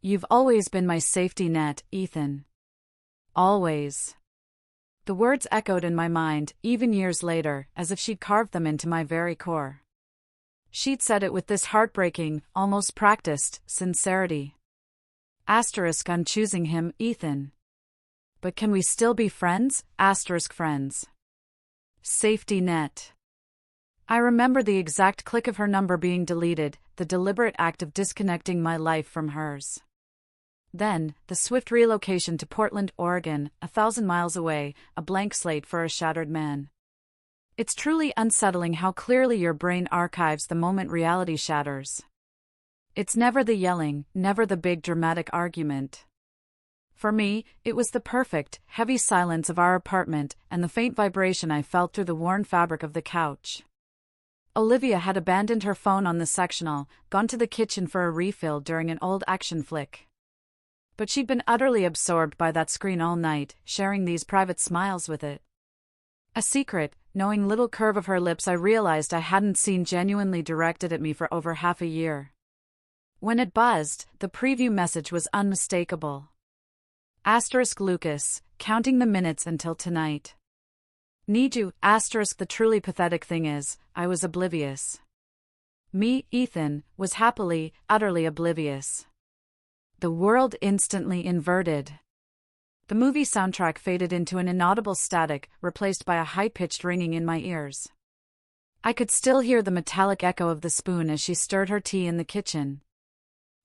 You've always been my safety net, Ethan. Always. The words echoed in my mind, even years later, as if she'd carved them into my very core. She'd said it with this heartbreaking, almost practiced, sincerity. Asterisk on choosing him, Ethan. But can we still be friends? Asterisk friends. Safety net. I remember the exact click of her number being deleted, the deliberate act of disconnecting my life from hers. Then, the swift relocation to Portland, Oregon, 1,000 miles away, a blank slate for a shattered man. It's truly unsettling how clearly your brain archives the moment reality shatters. It's never the yelling, never the big dramatic argument. For me, it was the perfect, heavy silence of our apartment and the faint vibration I felt through the worn fabric of the couch. Olivia had abandoned her phone on the sectional, gone to the kitchen for a refill during an old action flick. But she'd been utterly absorbed by that screen all night, sharing these private smiles with it. A secret, knowing little curve of her lips I realized I hadn't seen genuinely directed at me for over half a year. When it buzzed, the preview message was unmistakable. Asterisk Lucas, counting the minutes until tonight. Need you, asterisk the truly pathetic thing is, I was oblivious. Me, Ethan, was happily, utterly oblivious. The world instantly inverted. The movie soundtrack faded into an inaudible static, replaced by a high-pitched ringing in my ears. I could still hear the metallic echo of the spoon as she stirred her tea in the kitchen.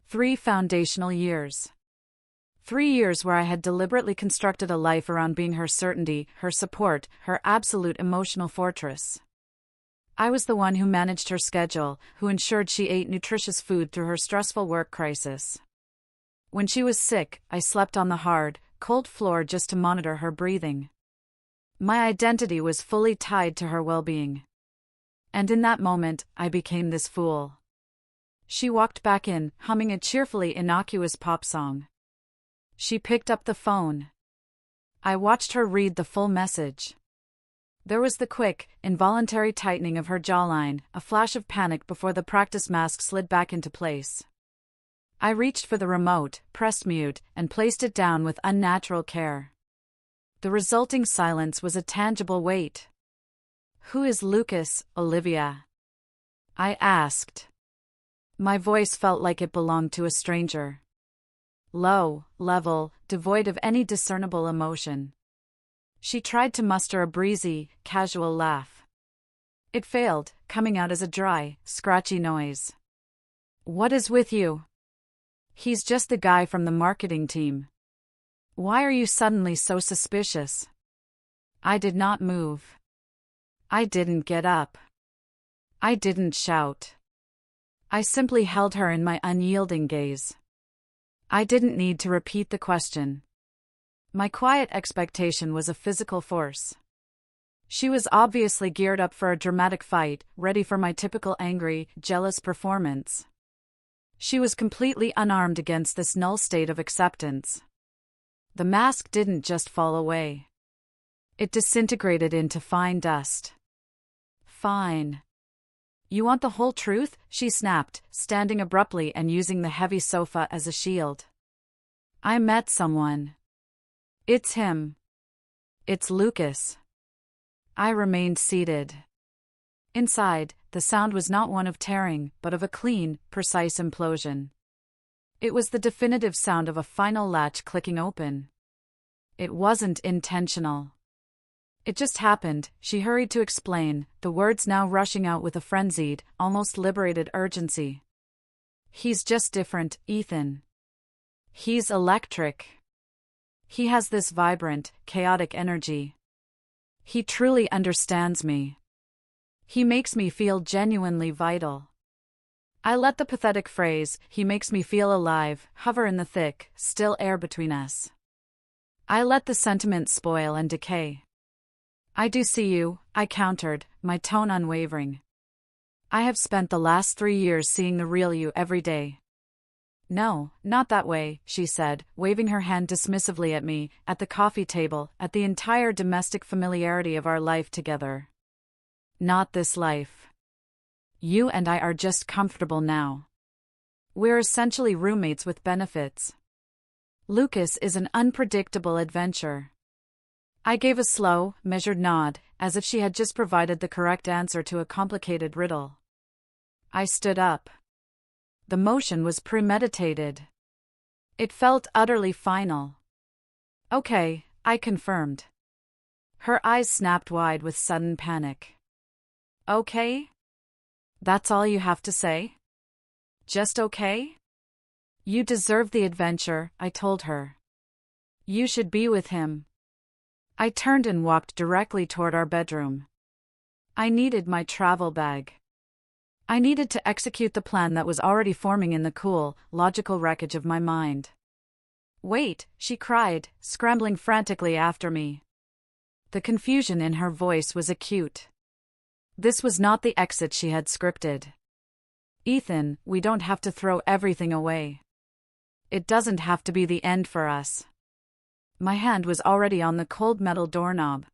3 foundational years. 3 years where I had deliberately constructed a life around being her certainty, her support, her absolute emotional fortress. I was the one who managed her schedule, who ensured she ate nutritious food through her stressful work crisis. When she was sick, I slept on the hard, cold floor just to monitor her breathing. My identity was fully tied to her well-being. And in that moment, I became this fool. She walked back in, humming a cheerfully innocuous pop song. She picked up the phone. I watched her read the full message. There was the quick, involuntary tightening of her jawline, a flash of panic before the practice mask slid back into place. I reached for the remote, pressed mute, and placed it down with unnatural care. The resulting silence was a tangible weight. "Who is Lucas, Olivia?" I asked. My voice felt like it belonged to a stranger. Low, level, devoid of any discernible emotion. She tried to muster a breezy, casual laugh. It failed, coming out as a dry, scratchy noise. "What is with you?" "He's just the guy from the marketing team." "Why are you suddenly so suspicious?" I did not move. I didn't get up. I didn't shout. I simply held her in my unyielding gaze. I didn't need to repeat the question. My quiet expectation was a physical force. She was obviously geared up for a dramatic fight, ready for my typical angry, jealous performance. She was completely unarmed against this null state of acceptance. The mask didn't just fall away. It disintegrated into fine dust. "Fine. You want the whole truth?" she snapped, standing abruptly and using the heavy sofa as a shield. "I met someone. It's him. It's Lucas." I remained seated. Inside, the sound was not one of tearing, but of a clean, precise implosion. It was the definitive sound of a final latch clicking open. It wasn't intentional. It just happened, she hurried to explain, the words now rushing out with a frenzied, almost liberated urgency. "He's just different, Ethan. He's electric. He has this vibrant, chaotic energy. He truly understands me. He makes me feel genuinely vital." I let the pathetic phrase, "he makes me feel alive," hover in the thick, still air between us. I let the sentiment spoil and decay. "I do see you," I countered, my tone unwavering. "I have spent the last 3 years seeing the real you every day." "No, not that way," she said, waving her hand dismissively at me, at the coffee table, at the entire domestic familiarity of our life together. "Not this life. You and I are just comfortable now. We're essentially roommates with benefits. Lucas is an unpredictable adventure. I gave a slow, measured nod, as if she had just provided the correct answer to a complicated riddle. I stood up. The motion was premeditated. It felt utterly final. Okay, I confirmed. Her eyes snapped wide with sudden panic. Okay? That's all you have to say? Just okay? You deserve the adventure, I told her. You should be with him. I turned and walked directly toward our bedroom. I needed my travel bag. I needed to execute the plan that was already forming in the cool, logical wreckage of my mind. Wait, she cried, scrambling frantically after me. The confusion in her voice was acute. This was not the exit she had scripted. Ethan, we don't have to throw everything away. It doesn't have to be the end for us. My hand was already on the cold metal doorknob.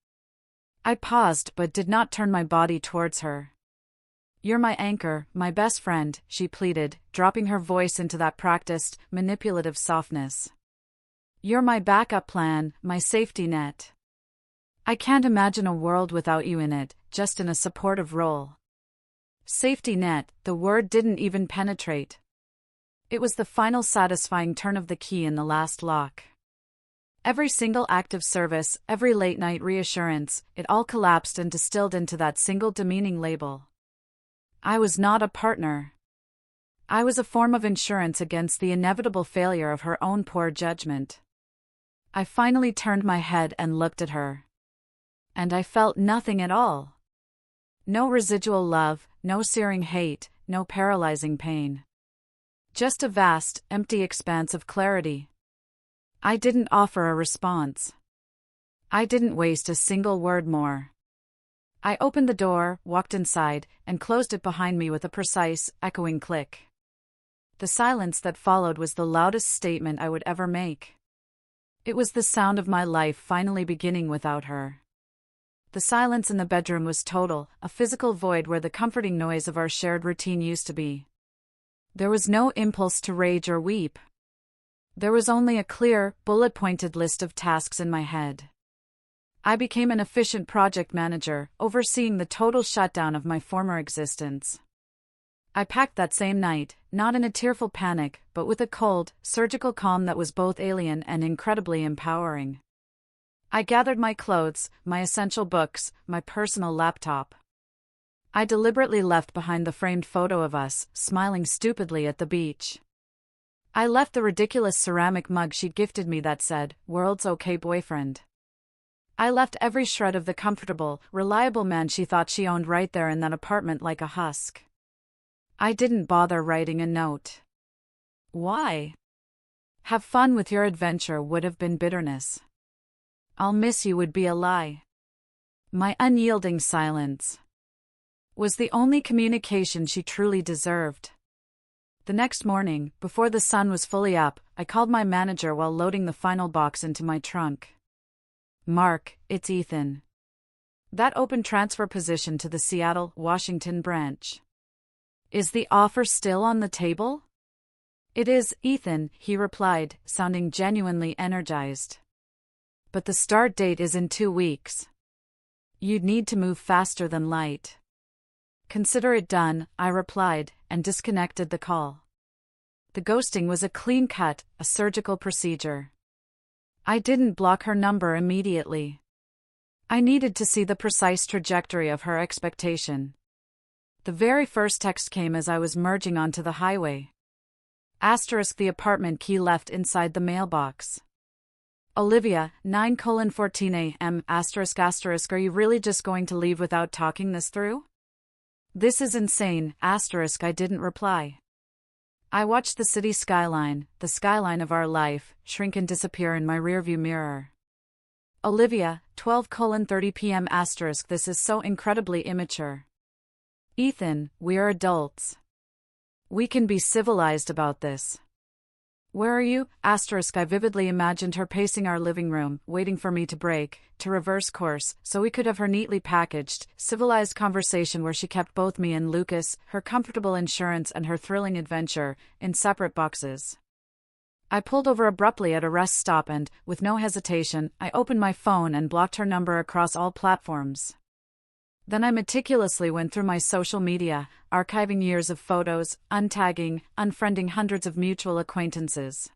I paused but did not turn my body towards her. You're my anchor, my best friend, she pleaded, dropping her voice into that practiced, manipulative softness. You're my backup plan, my safety net. I can't imagine a world without you in it, just in a supportive role. Safety net, the word didn't even penetrate. It was the final satisfying turn of the key in the last lock. Every single act of service, every late-night reassurance, it all collapsed and distilled into that single demeaning label. I was not a partner. I was a form of insurance against the inevitable failure of her own poor judgment. I finally turned my head and looked at her. And I felt nothing at all. No residual love, no searing hate, no paralyzing pain. Just a vast, empty expanse of clarity. I didn't offer a response. I didn't waste a single word more. I opened the door, walked inside, and closed it behind me with a precise, echoing click. The silence that followed was the loudest statement I would ever make. It was the sound of my life finally beginning without her. The silence in the bedroom was total, a physical void where the comforting noise of our shared routine used to be. There was no impulse to rage or weep. There was only a clear, bullet-pointed list of tasks in my head. I became an efficient project manager, overseeing the total shutdown of my former existence. I packed that same night, not in a tearful panic, but with a cold, surgical calm that was both alien and incredibly empowering. I gathered my clothes, my essential books, my personal laptop. I deliberately left behind the framed photo of us, smiling stupidly at the beach. I left the ridiculous ceramic mug she'd gifted me that said, "World's okay boyfriend." I left every shred of the comfortable, reliable man she thought she owned right there in that apartment like a husk. I didn't bother writing a note. Why? Have fun with your adventure would have been bitterness. I'll miss you would be a lie. My unyielding silence was the only communication she truly deserved. The next morning, before the sun was fully up, I called my manager while loading the final box into my trunk. "Mark, it's Ethan. That open transfer position to the Seattle, Washington branch. Is the offer still on the table?" "It is, Ethan," he replied, sounding genuinely energized. "But the start date is in 2 weeks. You'd need to move faster than light." "Consider it done," I replied, and disconnected the call. The ghosting was a clean cut, a surgical procedure. I didn't block her number immediately. I needed to see the precise trajectory of her expectation. The very first text came as I was merging onto the highway. * the apartment key left inside the mailbox. Olivia, 9:14 a.m. ***. Are you really just going to leave without talking this through? This is insane. **. I didn't reply. I watched the city skyline, the skyline of our life, shrink and disappear in my rearview mirror. Olivia, 12:30 p.m. **. This is so incredibly immature. Ethan, we are adults. We can be civilized about this. Where are you? Asterisk. I vividly imagined her pacing our living room, waiting for me to break, to reverse course, so we could have her neatly packaged, civilized conversation where she kept both me and Lucas, her comfortable insurance and her thrilling adventure, in separate boxes. I pulled over abruptly at a rest stop and, with no hesitation, I opened my phone and blocked her number across all platforms. Then I meticulously went through my social media, archiving years of photos, untagging, unfriending hundreds of mutual acquaintances.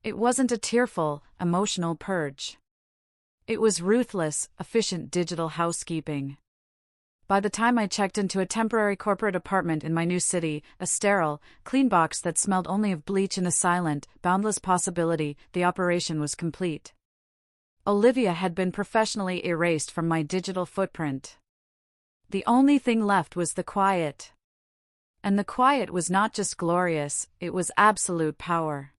It wasn't a tearful, emotional purge. It was ruthless, efficient digital housekeeping. By the time I checked into a temporary corporate apartment in my new city, a sterile, clean box that smelled only of bleach and a silent, boundless possibility, the operation was complete. Olivia had been professionally erased from my digital footprint. The only thing left was the quiet. And the quiet was not just glorious, it was absolute power.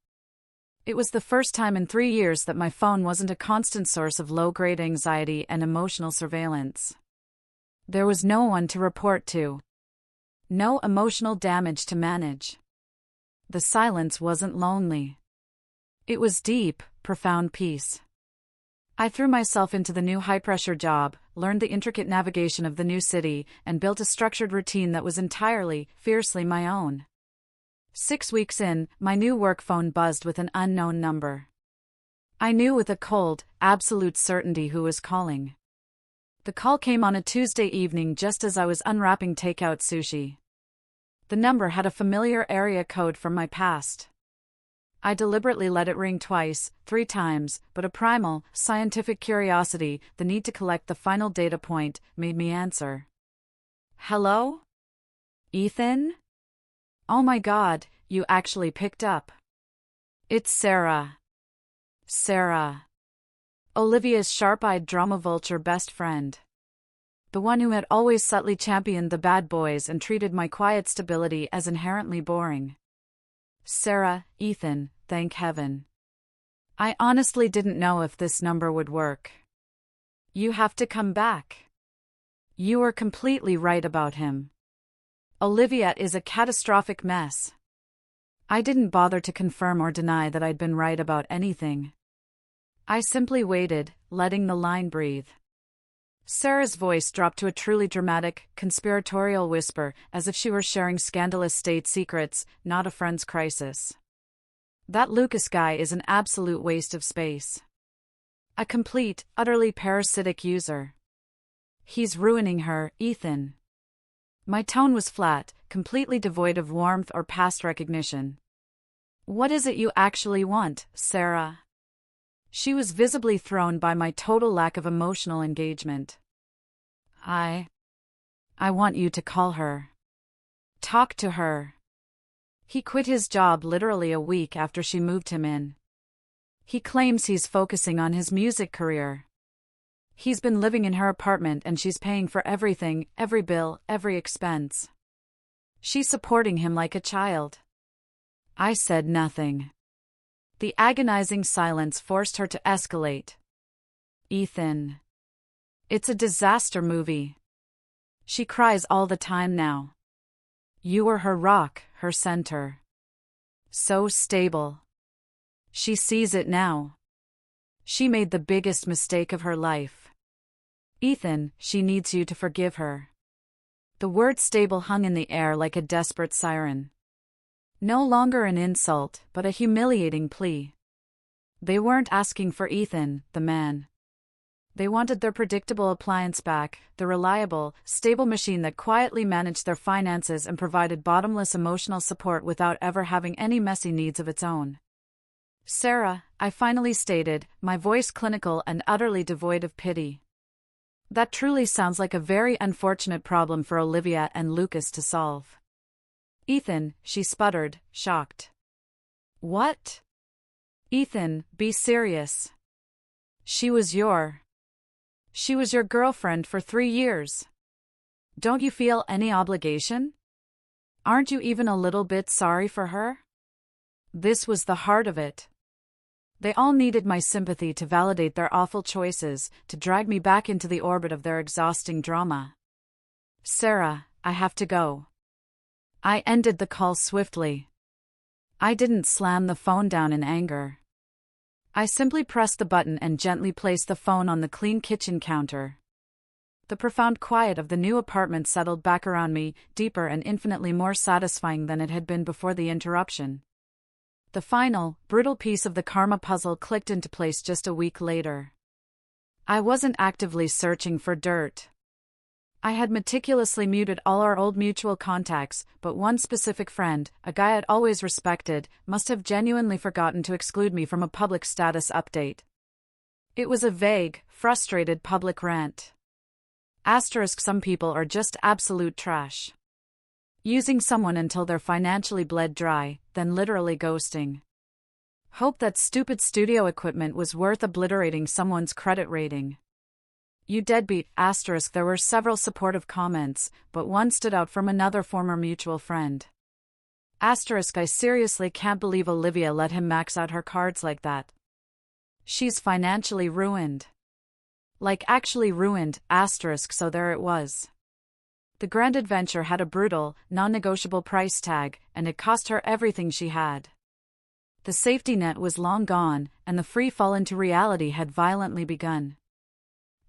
It was the first time in 3 years that my phone wasn't a constant source of low-grade anxiety and emotional surveillance. There was no one to report to. No emotional damage to manage. The silence wasn't lonely. It was deep, profound peace. I threw myself into the new high-pressure job, learned the intricate navigation of the new city, and built a structured routine that was entirely, fiercely my own. 6 weeks in, my new work phone buzzed with an unknown number. I knew with a cold, absolute certainty who was calling. The call came on a Tuesday evening just as I was unwrapping takeout sushi. The number had a familiar area code from my past. I deliberately let it ring twice, 3 times, but a primal, scientific curiosity, the need to collect the final data point, made me answer. Hello? Ethan? Oh my God, you actually picked up. It's Sarah. Sarah. Olivia's sharp-eyed drama vulture best friend. The one who had always subtly championed the bad boys and treated my quiet stability as inherently boring. Sarah, Ethan, thank heaven. I honestly didn't know if this number would work. You have to come back. You were completely right about him. Olivia is a catastrophic mess. I didn't bother to confirm or deny that I'd been right about anything. I simply waited, letting the line breathe. Sarah's voice dropped to a truly dramatic, conspiratorial whisper, as if she were sharing scandalous state secrets, not a friend's crisis. That Lucas guy is an absolute waste of space. A complete, utterly parasitic user. He's ruining her, Ethan. My tone was flat, completely devoid of warmth or past recognition. What is it you actually want, Sarah? She was visibly thrown by my total lack of emotional engagement. I want you to call her. Talk to her. He quit his job literally a week after she moved him in. He claims he's focusing on his music career. He's been living in her apartment and she's paying for everything, every bill, every expense. She's supporting him like a child. I said nothing. The agonizing silence forced her to escalate. Ethan. It's a disaster movie. She cries all the time now. You were her rock, her center. So stable. She sees it now. She made the biggest mistake of her life. Ethan, she needs you to forgive her. The word stable hung in the air like a desperate siren. No longer an insult, but a humiliating plea. They weren't asking for Ethan, the man. They wanted their predictable appliance back, the reliable, stable machine that quietly managed their finances and provided bottomless emotional support without ever having any messy needs of its own. Sarah, I finally stated, my voice clinical and utterly devoid of pity. That truly sounds like a very unfortunate problem for Olivia and Lucas to solve. Ethan, she sputtered, shocked. What? Ethan, be serious. She was your girlfriend for 3 years. Don't you feel any obligation? Aren't you even a little bit sorry for her? This was the heart of it. They all needed my sympathy to validate their awful choices, to drag me back into the orbit of their exhausting drama. Sarah, I have to go. I ended the call swiftly. I didn't slam the phone down in anger. I simply pressed the button and gently placed the phone on the clean kitchen counter. The profound quiet of the new apartment settled back around me, deeper and infinitely more satisfying than it had been before the interruption. The final, brutal piece of the karma puzzle clicked into place just a week later. I wasn't actively searching for dirt. I had meticulously muted all our old mutual contacts, but one specific friend, a guy I'd always respected, must have genuinely forgotten to exclude me from a public status update. It was a vague, frustrated public rant. Some people are just absolute trash. Using someone until they're financially bled dry, then literally ghosting. Hope that stupid studio equipment was worth obliterating someone's credit rating. You deadbeat, *. There were several supportive comments, but one stood out from another former mutual friend. *. I seriously can't believe Olivia let him max out her cards like that. She's financially ruined. Like actually ruined, *. So there it was. The grand adventure had a brutal, non-negotiable price tag, and it cost her everything she had. The safety net was long gone, and the free fall into reality had violently begun.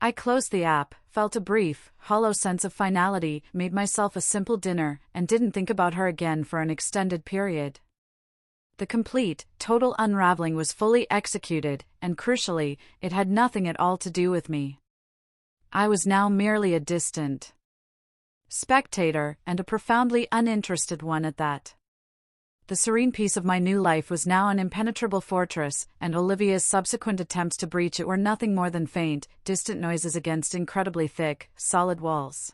I closed the app, felt a brief, hollow sense of finality, made myself a simple dinner, and didn't think about her again for an extended period. The complete, total unraveling was fully executed, and crucially, it had nothing at all to do with me. I was now merely a distant spectator, and a profoundly uninterested one at that. The serene peace of my new life was now an impenetrable fortress, and Olivia's subsequent attempts to breach it were nothing more than faint, distant noises against incredibly thick, solid walls.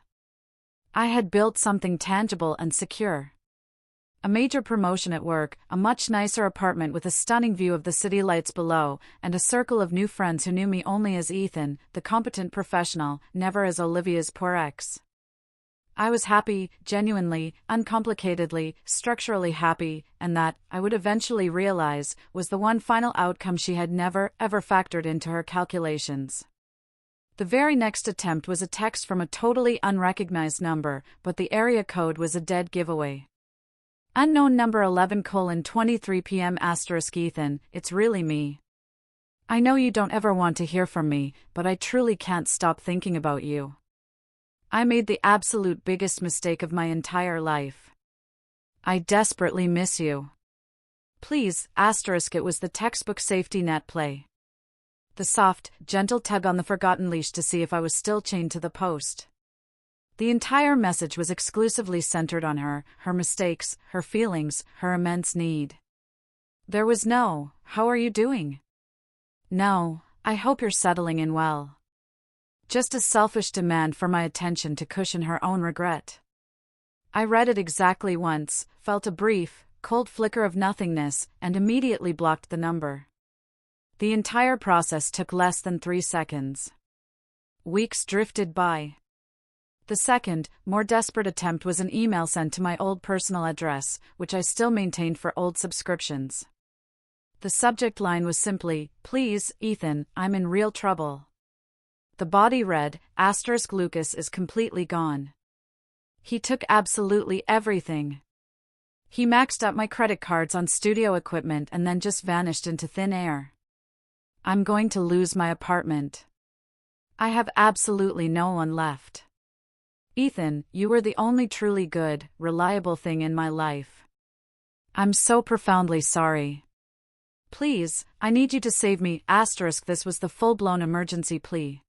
I had built something tangible and secure. A major promotion at work, a much nicer apartment with a stunning view of the city lights below, and a circle of new friends who knew me only as Ethan, the competent professional, never as Olivia's poor ex. I was happy, genuinely, uncomplicatedly, structurally happy, and that, I would eventually realize, was the one final outcome she had never, ever factored into her calculations. The very next attempt was a text from a totally unrecognized number, but the area code was a dead giveaway. Unknown number 11:23 p.m. Ethan, it's really me. I know you don't ever want to hear from me, but I truly can't stop thinking about you. I made the absolute biggest mistake of my entire life. I desperately miss you. Please, *. It was the textbook safety net play. The soft, gentle tug on the forgotten leash to see if I was still chained to the post. The entire message was exclusively centered on her, her mistakes, her feelings, her immense need. There was no, "How are you doing?" No, "I hope you're settling in well." Just a selfish demand for my attention to cushion her own regret. I read it exactly once, felt a brief, cold flicker of nothingness, and immediately blocked the number. The entire process took less than 3 seconds. Weeks drifted by. The second, more desperate attempt was an email sent to my old personal address, which I still maintained for old subscriptions. The subject line was simply, "Please, Ethan, I'm in real trouble." The body read, *Lucas is completely gone. He took absolutely everything. He maxed out my credit cards on studio equipment and then just vanished into thin air. I'm going to lose my apartment. I have absolutely no one left. Ethan, you were the only truly good, reliable thing in my life. I'm so profoundly sorry. Please, I need you to save me, *. This was the full-blown emergency plea.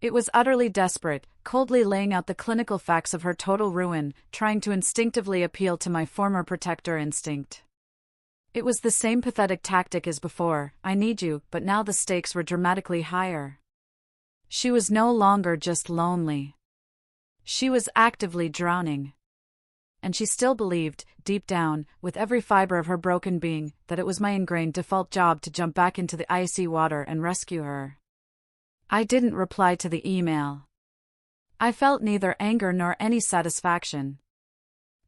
It was utterly desperate, coldly laying out the clinical facts of her total ruin, trying to instinctively appeal to my former protector instinct. It was the same pathetic tactic as before, "I need you," but now the stakes were dramatically higher. She was no longer just lonely. She was actively drowning. And she still believed, deep down, with every fiber of her broken being, that it was my ingrained default job to jump back into the icy water and rescue her. I didn't reply to the email. I felt neither anger nor any satisfaction.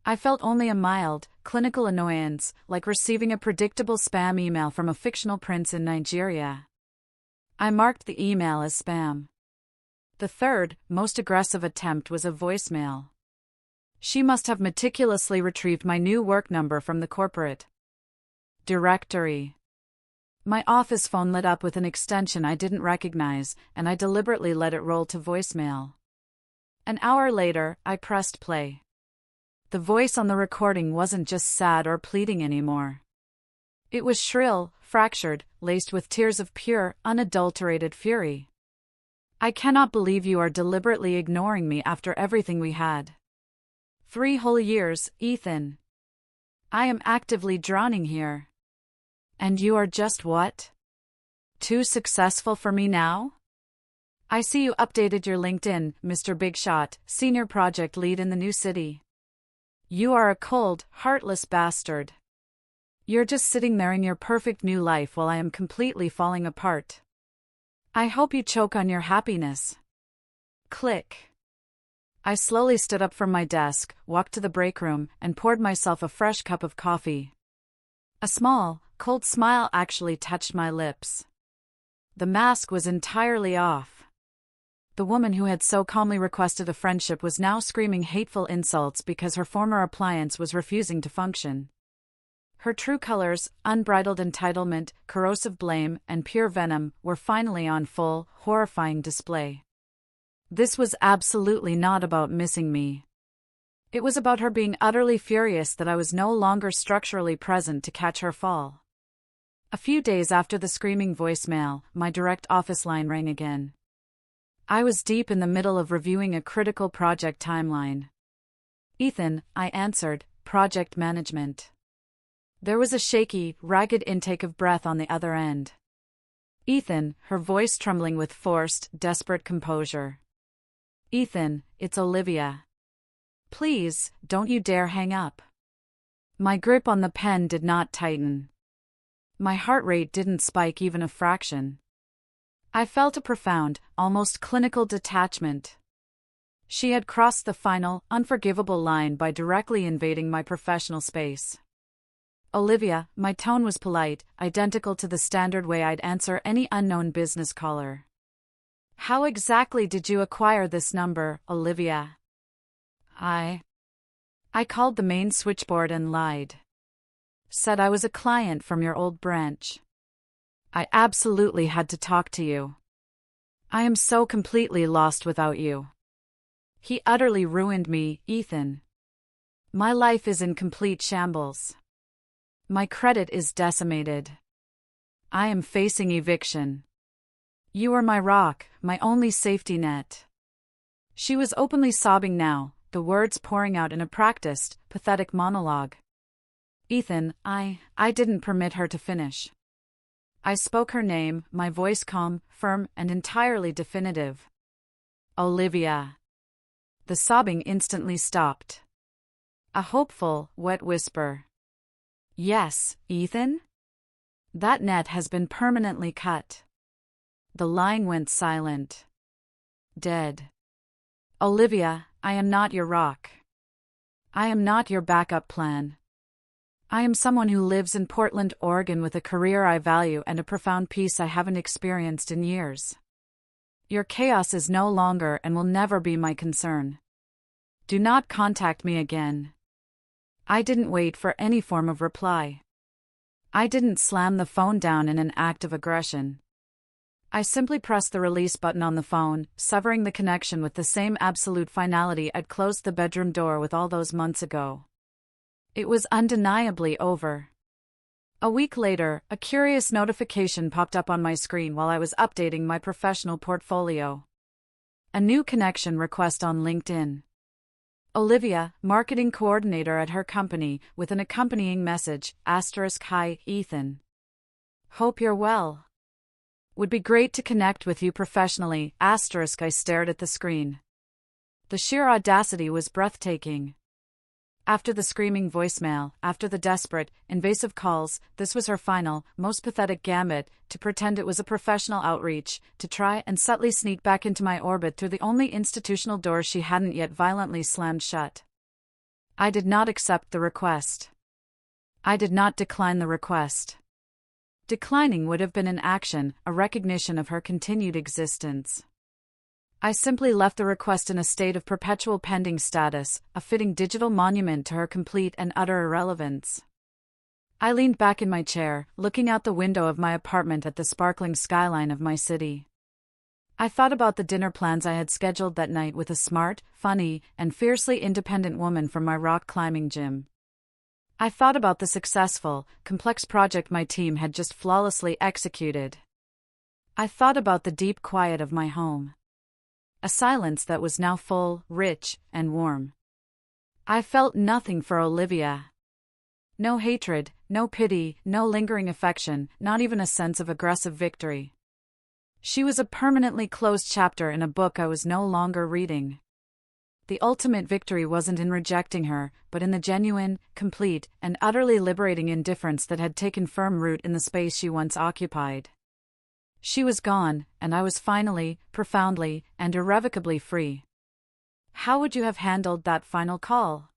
I felt only a mild, clinical annoyance, like receiving a predictable spam email from a fictional prince in Nigeria. I marked the email as spam. The third, most aggressive attempt was a voicemail. She must have meticulously retrieved my new work number from the corporate Directory. My office phone lit up with an extension I didn't recognize, and I deliberately let it roll to voicemail. An hour later, I pressed play. The voice on the recording wasn't just sad or pleading anymore. It was shrill, fractured, laced with tears of pure, unadulterated fury. I cannot believe you are deliberately ignoring me after everything we had. 3 whole years, Ethan. I am actively drowning here. And you are just what? Too successful for me now? I see you updated your LinkedIn, Mr. Big Shot, senior project lead in the new city. You are a cold, heartless bastard. You're just sitting there in your perfect new life while I am completely falling apart. I hope you choke on your happiness. Click. I slowly stood up from my desk, walked to the break room, and poured myself a fresh cup of coffee. A small, cold smile actually touched my lips. The mask was entirely off. The woman who had so calmly requested a friendship was now screaming hateful insults because her former appliance was refusing to function. Her true colors, unbridled entitlement, corrosive blame, and pure venom, were finally on full, horrifying display. This was absolutely not about missing me. It was about her being utterly furious that I was no longer structurally present to catch her fall. A few days after the screaming voicemail, my direct office line rang again. I was deep in the middle of reviewing a critical project timeline. Ethan, I answered, project management. There was a shaky, ragged intake of breath on the other end. Ethan, her voice trembling with forced, desperate composure. Ethan, it's Olivia. Please, don't you dare hang up. My grip on the pen did not tighten. My heart rate didn't spike even a fraction. I felt a profound, almost clinical detachment. She had crossed the final, unforgivable line by directly invading my professional space. Olivia, my tone was polite, identical to the standard way I'd answer any unknown business caller. How exactly did you acquire this number, Olivia? I called the main switchboard and lied. Said I was a client from your old branch. I absolutely had to talk to you. I am so completely lost without you. He utterly ruined me, Ethan. My life is in complete shambles. My credit is decimated. I am facing eviction. You are my rock, my only safety net. She was openly sobbing now, the words pouring out in a practiced, pathetic monologue. Ethan, I didn't permit her to finish. I spoke her name, my voice calm, firm, and entirely definitive. Olivia. The sobbing instantly stopped. A hopeful, wet whisper. Yes, Ethan? That net has been permanently cut. The line went silent. Dead. Olivia, I am not your rock. I am not your backup plan. I am someone who lives in Portland, Oregon with a career I value and a profound peace I haven't experienced in years. Your chaos is no longer and will never be my concern. Do not contact me again. I didn't wait for any form of reply. I didn't slam the phone down in an act of aggression. I simply pressed the release button on the phone, severing the connection with the same absolute finality I'd closed the bedroom door with all those months ago. It was undeniably over. A week later, a curious notification popped up on my screen while I was updating my professional portfolio. A new connection request on LinkedIn. Olivia, marketing coordinator at her company, with an accompanying message, *Hi, Ethan. Hope you're well. Would be great to connect with you professionally, *. I stared at the screen. The sheer audacity was breathtaking. After the screaming voicemail, after the desperate, invasive calls, this was her final, most pathetic gambit, to pretend it was a professional outreach, to try and subtly sneak back into my orbit through the only institutional door she hadn't yet violently slammed shut. I did not accept the request. I did not decline the request. Declining would have been an action, a recognition of her continued existence. I simply left the request in a state of perpetual pending status, a fitting digital monument to her complete and utter irrelevance. I leaned back in my chair, looking out the window of my apartment at the sparkling skyline of my city. I thought about the dinner plans I had scheduled that night with a smart, funny, and fiercely independent woman from my rock climbing gym. I thought about the successful, complex project my team had just flawlessly executed. I thought about the deep quiet of my home. A silence that was now full, rich, and warm. I felt nothing for Olivia. No hatred, no pity, no lingering affection, not even a sense of aggressive victory. She was a permanently closed chapter in a book I was no longer reading. The ultimate victory wasn't in rejecting her, but in the genuine, complete, and utterly liberating indifference that had taken firm root in the space she once occupied. She was gone, and I was finally, profoundly, and irrevocably free. How would you have handled that final call?